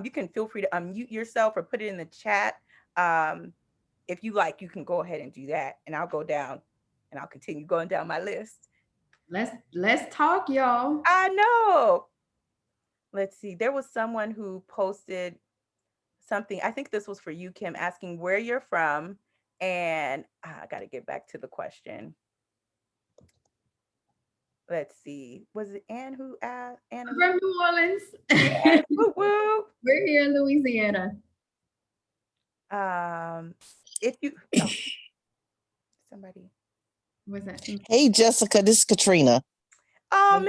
you can feel free to unmute yourself or put it in the chat. If you like, you can go ahead and do that, and I'll go down and I'll continue going down my list. Let's talk, y'all. I know. Let's see. There was someone who posted something. I think this was for you, Kim, asking where you're from. And I got to get back to the question. Let's see. Was it Anne who asked? Anne I'm from New Orleans. Yes, woo woo. We're here in Louisiana. If you somebody. What's that? Hey, Jessica, this is Katrina. Oh,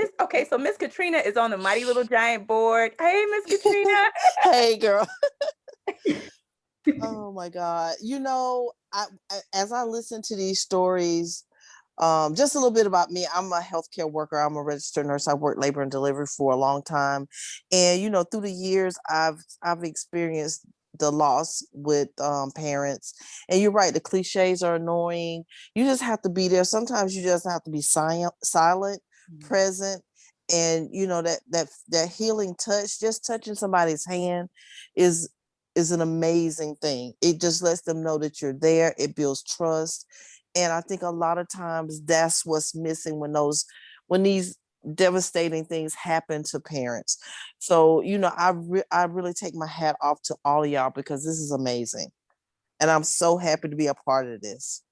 so Miss Katrina is on the Mighty Little Giant board. Hey, Miss Katrina. Hey, girl. Oh my God. As I listen to these stories, just a little bit about me. I'm a healthcare worker. I'm a registered nurse. I worked labor and delivery for a long time. And, through the years, I've experienced the loss with parents. And you're right, the cliches are annoying. You just have to be there. Sometimes you just have to be silent, present. And that healing touch, just touching somebody's hand is an amazing thing. It just lets them know that you're there. It builds trust. And I think a lot of times that's what's missing when these devastating things happen to parents. So, I really take my hat off to all of y'all because this is amazing. And I'm so happy to be a part of this.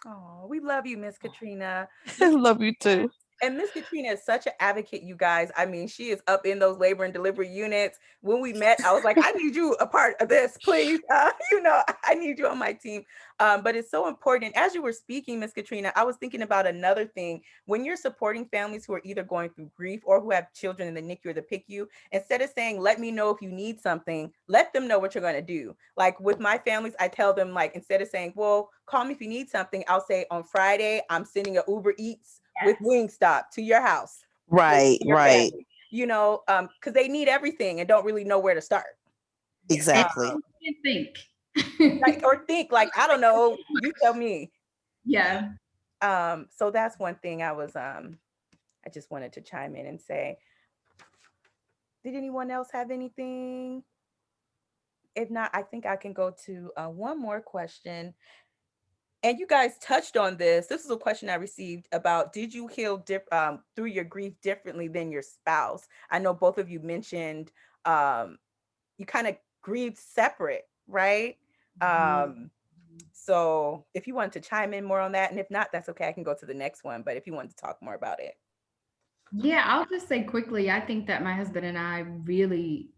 Oh, we love you, Miss Katrina. I love you too. And Miss Katrina is such an advocate, you guys. I mean, she is up in those labor and delivery units. When we met, I was like, I need you a part of this, please. I need you on my team. But it's so important. As you were speaking, Miss Katrina, I was thinking about another thing. When you're supporting families who are either going through grief or who have children in the NICU or the PICU, instead of saying, let me know if you need something, let them know what you're going to do. Like with my families, I tell them, like, instead of saying, well, call me if you need something, I'll say on Friday, I'm sending an Uber Eats with Wingstop to your house. Right. Family, because they need everything and don't really know where to start. Exactly. Think. or think like, I don't know, you tell me. Yeah. So that's one thing I just wanted to chime in and say. Did anyone else have anything? If not, I think I can go to one more question. And you guys touched on this. This is a question I received about, did you heal through your grief differently than your spouse? I know both of you mentioned you kind of grieved separate, right? So if you want to chime in more on that, and if not, that's okay. I can go to the next one. But if you want to talk more about it. Yeah, I'll just say quickly, I think that my husband and I really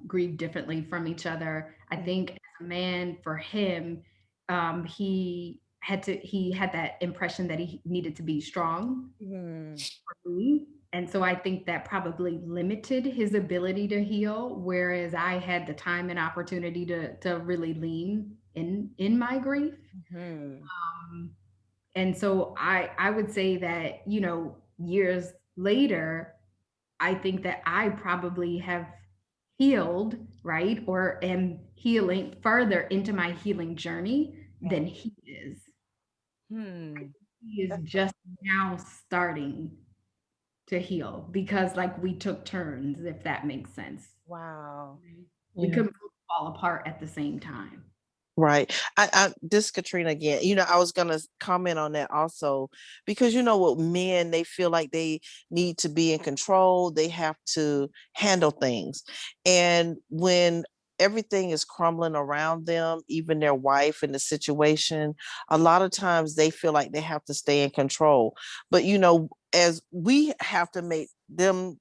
grieve differently from each other. I think as a man, for him, he had that impression that he needed to be strong for me. And so I think that probably limited his ability to heal, whereas I had the time and opportunity to really lean in my grief. And so I would say that, years later, I think that I probably have healed, right? Or am healing further into my healing journey than he is. He is just now starting to heal because we took turns, if that makes sense. Wow. We couldn't fall apart at the same time. Right. This is Katrina again. I was going to comment on that also, because what men, they feel like they need to be in control. They have to handle things. And when everything is crumbling around them, even their wife and the situation, a lot of times they feel like they have to stay in control. But, as we have to make them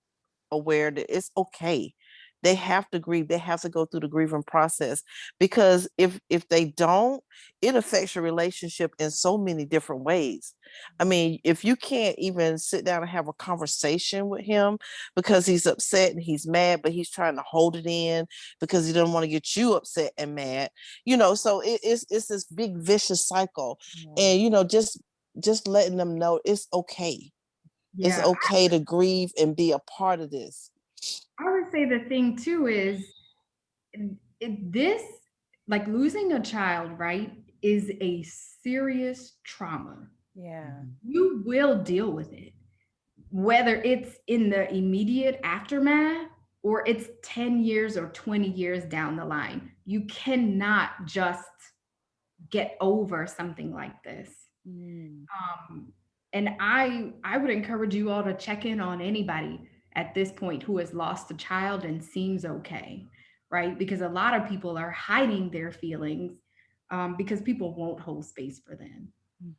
aware that it's okay They have to grieve. They have to go through the grieving process, because if they don't, it affects your relationship in so many different ways. I mean, if you can't even sit down and have a conversation with him because he's upset and he's mad, but he's trying to hold it in because he doesn't want to get you upset and mad, so it's this big vicious cycle. And just letting them know it's okay. It's Yeah, okay to grieve and be a part of this. I would say the thing too is this, like losing a child, right, is a serious trauma. Yeah. You will deal with it, whether it's in the immediate aftermath or it's 10 years or 20 years down the line. You cannot just get over something like this. Um, and I would encourage you all to check in on anybody at this point who has lost a child and seems okay, right? Because a lot of people are hiding their feelings because people won't hold space for them.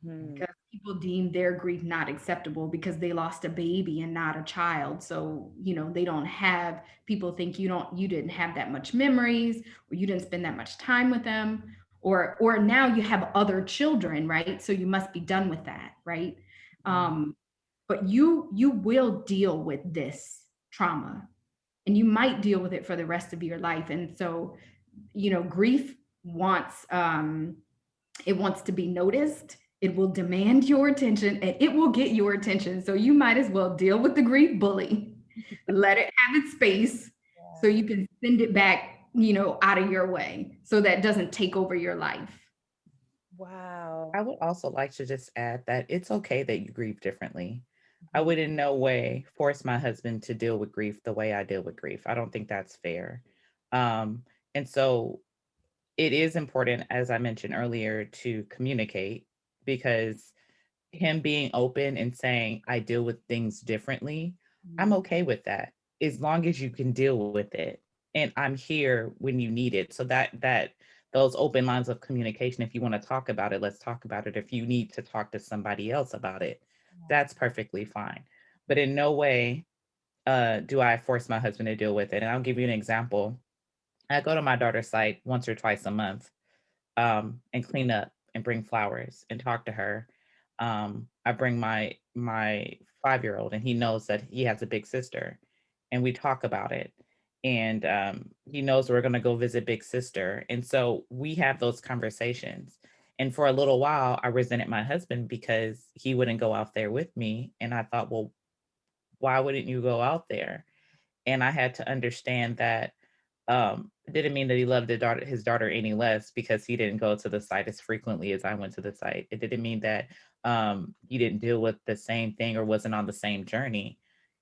Because people deem their grief not acceptable because they lost a baby and not a child. So, they don't have, people think you didn't have that much memories, or you didn't spend that much time with them, or now you have other children, right? So you must be done with that, right? But you will deal with this trauma, and you might deal with it for the rest of your life. And so, grief wants it wants to be noticed. It will demand your attention, and it will get your attention. So you might as well deal with the grief bully, let it have its space, so you can send it back, out of your way, so that doesn't take over your life. Wow. I would also like to just add that it's okay that you grieve differently. I would in no way force my husband to deal with grief the way I deal with grief. I don't think that's fair. And so it is important, as I mentioned earlier, to communicate, because him being open and saying, I deal with things differently, I'm okay with that, as long as you can deal with it. And I'm here when you need it. So that those open lines of communication, if you want to talk about it, let's talk about it. If you need to talk to somebody else about it, that's perfectly fine. But in no way do I force my husband to deal with it. And I'll give you an example. I go to my daughter's site once or twice a month, and clean up and bring flowers and talk to her. I bring my 5-year-old, and he knows that he has a big sister, and we talk about it. And he knows we're going to go visit big sister, and so we have those conversations. And for a little while, I resented my husband because he wouldn't go out there with me, and I thought, well, why wouldn't you go out there? And I had to understand that it didn't mean that he loved his daughter any less because he didn't go to the site as frequently as I went to the site. It didn't mean that he didn't deal with the same thing or wasn't on the same journey.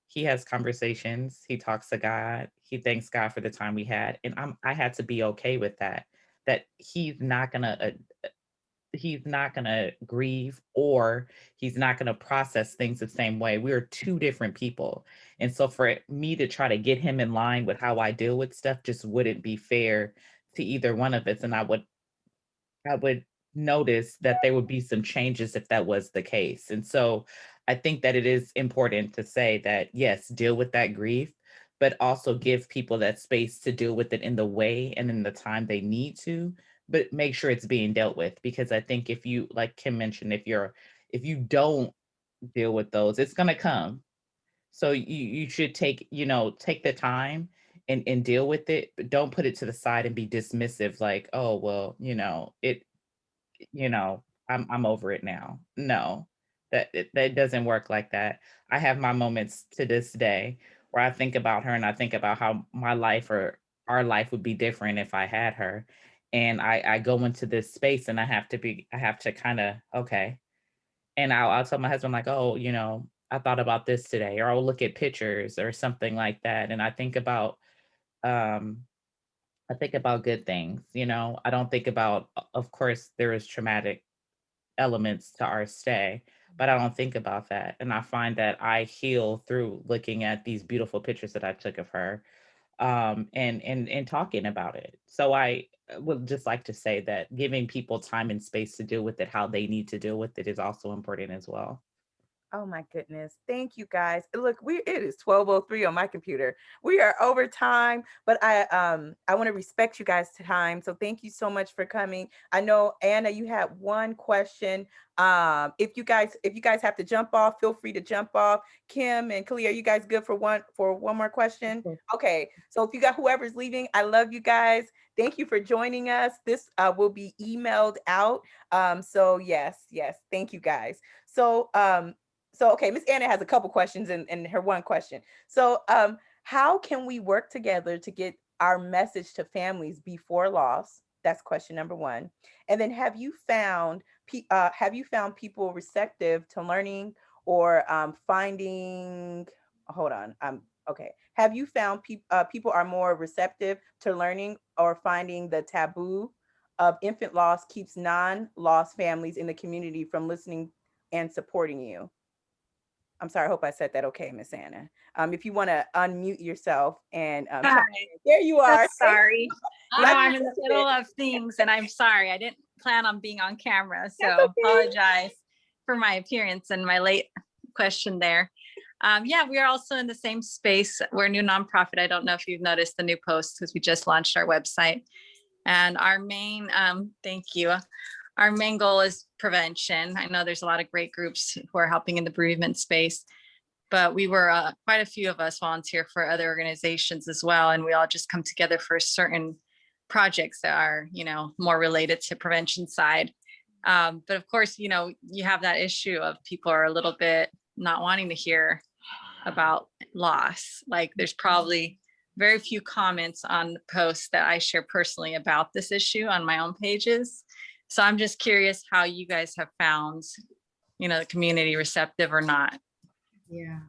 He has conversations. He talks to God. He thanks God for the time we had, and I had to be okay with that. That he's not going to grieve, or he's not going to process things the same way. We're two different people. And so for me to try to get him in line with how I deal with stuff just wouldn't be fair to either one of us. And I would notice that there would be some changes if that was the case. And so I think that it is important to say that, yes, deal with that grief, but also give people that space to deal with it in the way and in the time they need to, but make sure it's being dealt with. Because I think if you, like Kim mentioned, if you don't deal with those, it's gonna come. So you should take the time and deal with it, but don't put it to the side and be dismissive, like, oh well, I'm over it now. No, that doesn't work like that. I have my moments to this day where I think about her and I think about how my life or our life would be different if I had her. And I go into this space and I have to kind of, okay. And I'll tell my husband, like, oh, I thought about this today, or I'll look at pictures or something like that. And um, I think about good things, I don't think about, of course, there is traumatic elements to our stay, but I don't think about that. And I find that I heal through looking at these beautiful pictures that I took of her, and talking about it. So I would just like to say that giving people time and space to deal with it how they need to deal with it is also important as well. Oh my goodness. Thank you guys. Look, it is 12:03 on my computer. We are over time, but I want to respect you guys' time. So thank you so much for coming. I know Anna, you had one question. If you guys have to jump off, feel free to jump off. Kim and Kalia, are you guys good for one more question? Okay. So if you got whoever's leaving, I love you guys. Thank you for joining us. This will be emailed out. So yes, thank you guys. So okay, Miss Anna has a couple questions in her one question. So how can we work together to get our message to families before loss? That's question number one. And then have you found people receptive to learning or finding? Hold on. Okay. Have you found people are more receptive to learning or finding the taboo of infant loss keeps non-loss families in the community from listening and supporting you? I'm sorry, I hope I said that okay, Miss Anna. If you want to unmute yourself and Hi. there you are. Sorry. You know, I'm in the That's middle it. of things and I'm sorry. I didn't plan on being on camera. So That's okay. apologize for my appearance and my late question there. Yeah, we are also in the same space. We're a new nonprofit. I don't know if you've noticed the new post because we just launched our website. And our main, thank you. Our main goal is prevention. I know there's a lot of great groups who are helping in the bereavement space, but we were quite a few of us volunteer for other organizations as well. And we all just come together for certain projects that are, you know, more related to prevention side. But of course, you know, you have that issue of people are a little bit not wanting to hear about loss. Like there's probably very few comments on the posts that I share personally about this issue on my own pages. So I'm just curious how you guys have found, you know, the community receptive or not. Yeah.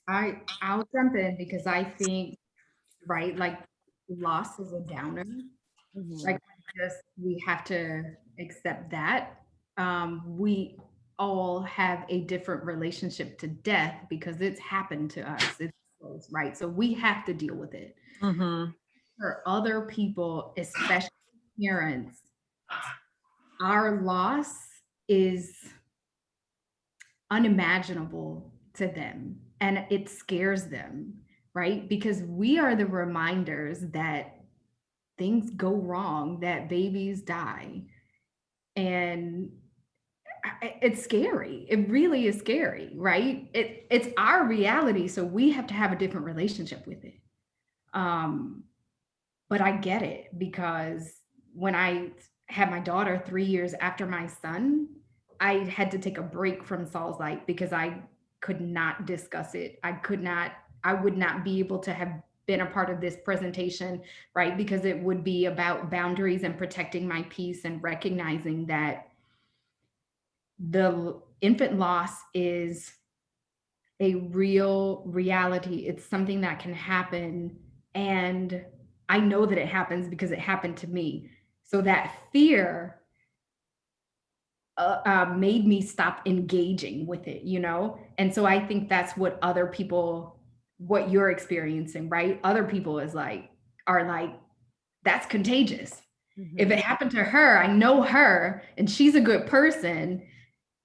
I'll jump in because I think, right, like loss is a downer. Like we have to accept that. We all have a different relationship to death because it's happened to us. It's close, right? So we have to deal with it. Mm-hmm. For other people, especially parents, our loss is unimaginable to them and it scares them, right? Because we are the reminders that things go wrong, that babies die. And it's scary. It really is scary, right? It's our reality. So we have to have a different relationship with it. But I get it because when I had my daughter 3 years after my son, I had to take a break from Saul's life because I could not discuss it. I would not be able to have been a part of this presentation, right? Because it would be about boundaries and protecting my peace and recognizing that the infant loss is a real reality. It's something that can happen. And I know that it happens because it happened to me. So that fear made me stop engaging with it, you know? And so I think that's what other people, what you're experiencing, right? Other people are like, that's contagious. If it happened to her, I know her and she's a good person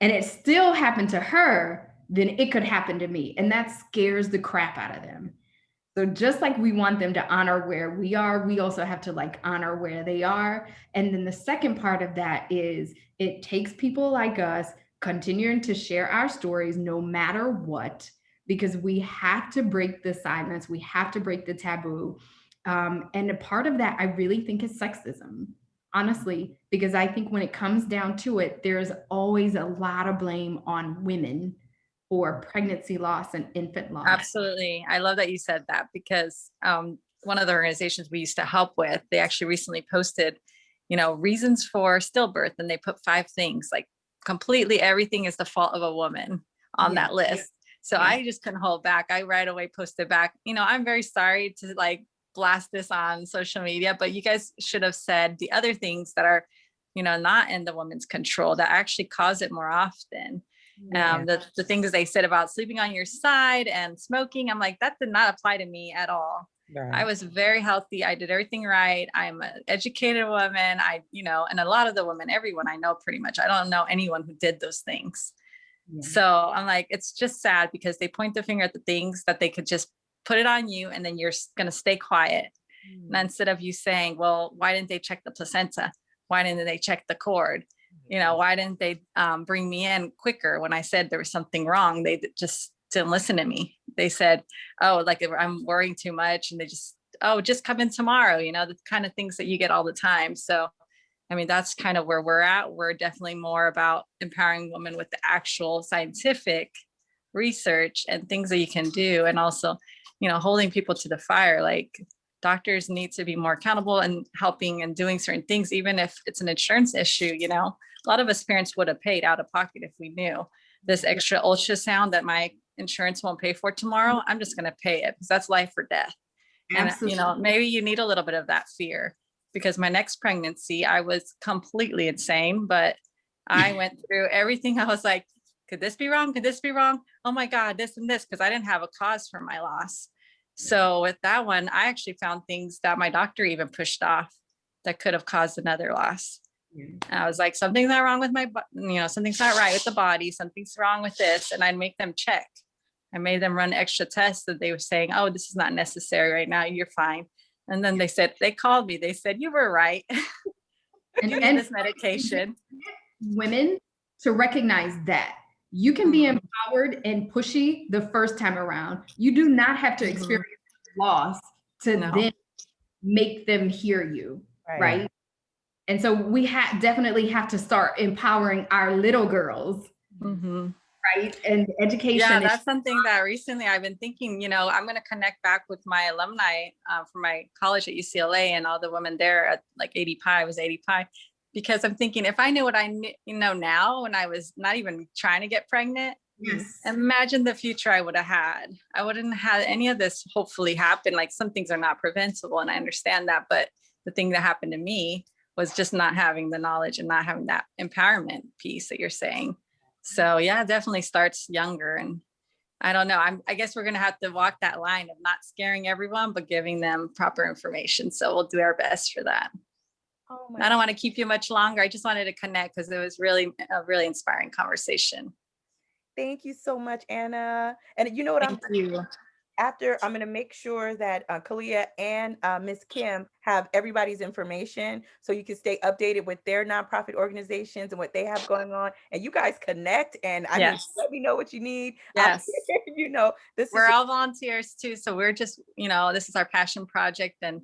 and it still happened to her, then it could happen to me. And that scares the crap out of them. So just like we want them to honor where we are, we also have to like honor where they are. And then the second part of that is it takes people like us continuing to share our stories no matter what, because we have to break the silence. We have to break the taboo. And a part of that, I really think is sexism, honestly, because I think when it comes down to it, there's always a lot of blame on women for pregnancy loss and infant loss. Absolutely. I love that you said that because one of the organizations we used to help with, they actually recently posted, you know, reasons for stillbirth. And they put 5 things, like completely everything is the fault of a woman on that list. So I just couldn't hold back. I right away posted back, you know, I'm very sorry to like blast this on social media, but you guys should have said the other things that are, you know, not in the woman's control that actually cause it more often. The things they said about sleeping on your side and smoking, I'm like, that did not apply to me at all. Right. I was very healthy. I did everything right. I'm an educated woman. You know, and a lot of the women, everyone I know pretty much, I don't know anyone who did those things. So I'm like, it's just sad because they point the finger at the things that they could just put it on you and then you're going to stay quiet. And instead of you saying, well, why didn't they check the placenta? Why didn't they check the cord? Why didn't they bring me in quicker when I said there was something wrong? They just didn't listen to me. They said, oh, like I'm worrying too much. And they just come in tomorrow, the kind of things that you get all the time. So, I mean, that's kind of where we're at. We're definitely more about empowering women with the actual scientific research and things that you can do. And also, holding people to the fire. Like doctors need to be more accountable and helping and doing certain things, even if it's an insurance issue. A lot of us parents would have paid out of pocket if we knew this extra ultrasound that my insurance won't pay for tomorrow. I'm just going to pay it because that's life or death. Absolutely. And, maybe you need a little bit of that fear, because my next pregnancy, I was completely insane, but I went through everything. I was like, could this be wrong? Could this be wrong? Oh my God, this and this, because I didn't have a cause for my loss. So with that one, I actually found things that my doctor even pushed off that could have caused another loss. And I was like, something's not wrong with something's not right with the body. Something's wrong with this. And I'd make them check. I made them run extra tests that they were saying, oh, this is not necessary right now. You're fine. And then they called me. They said, you were right. You need this medication. Women to recognize that you can be empowered and pushy the first time around. You do not have to experience loss to then make them hear you, right? And so we definitely have to start empowering our little girls, right? And education. Yeah, that's something that recently I've been thinking, I'm going to connect back with my alumni from my college at UCLA and all the women there at like 80 Pi, I was 80 Pi, because I'm thinking if I knew what I know now when I was not even trying to get pregnant, imagine the future I would have had. I wouldn't have had any of this hopefully happen. Like some things are not preventable and I understand that, but the thing that happened to me was just not having the knowledge and not having that empowerment piece that you're saying. So yeah, it definitely starts younger. And I don't know, I guess we're going to have to walk that line of not scaring everyone, but giving them proper information. So we'll do our best for that. I don't want to keep you much longer. I just wanted to connect because it was really a really inspiring conversation. Thank you so much, Anna. And you know what Thank you. After, I'm going to make sure that Kalia and Miss Kim have everybody's information so you can stay updated with their nonprofit organizations and what they have going on. And you guys connect and I mean, let me know what you need. Yes. We're all volunteers too. So we're just, this is our passion project and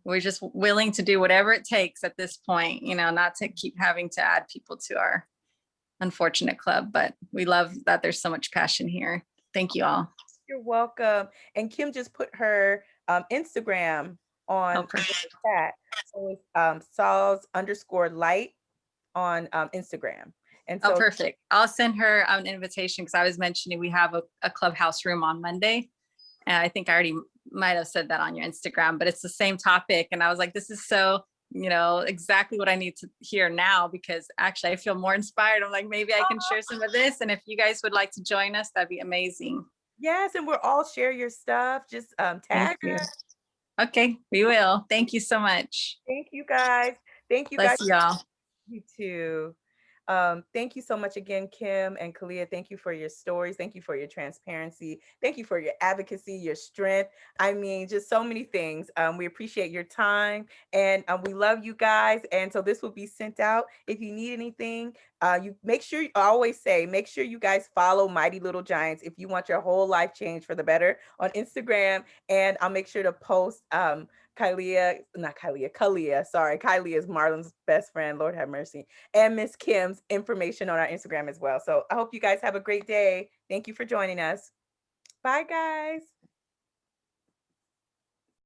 we're just willing to do whatever it takes at this point, not to keep having to add people to our unfortunate club, but we love that there's so much passion here. Thank you all. You're welcome. And Kim just put her Instagram on the chat. So it's Saul's_light on Instagram. And so perfect. I'll send her an invitation because I was mentioning we have a clubhouse room on Monday. And I think I already might have said that on your Instagram, but it's the same topic. And I was like, this is so, exactly what I need to hear now, because actually I feel more inspired. I'm like, maybe I can share some of this. And if you guys would like to join us, that'd be amazing. Yes, and we'll all share your stuff. Just tag us. Okay, we will. Thank you so much. Thank you guys. Thank you Bless guys. Y'all. You too. Thank you so much again, Kim and Kalia. Thank you for your stories. Thank you for your transparency. Thank you for your advocacy, your strength. I mean, just so many things. We appreciate your time and we love you guys. And so this will be sent out. If you need anything, you make sure, I always say, make sure you guys follow Mighty Little Giants if you want your whole life changed for the better on Instagram. And I'll make sure to post Kalia is Marlon's best friend, Lord have mercy, and Miss Kim's information on our Instagram as well. So I hope you guys have a great day. Thank you for joining us. Bye, guys.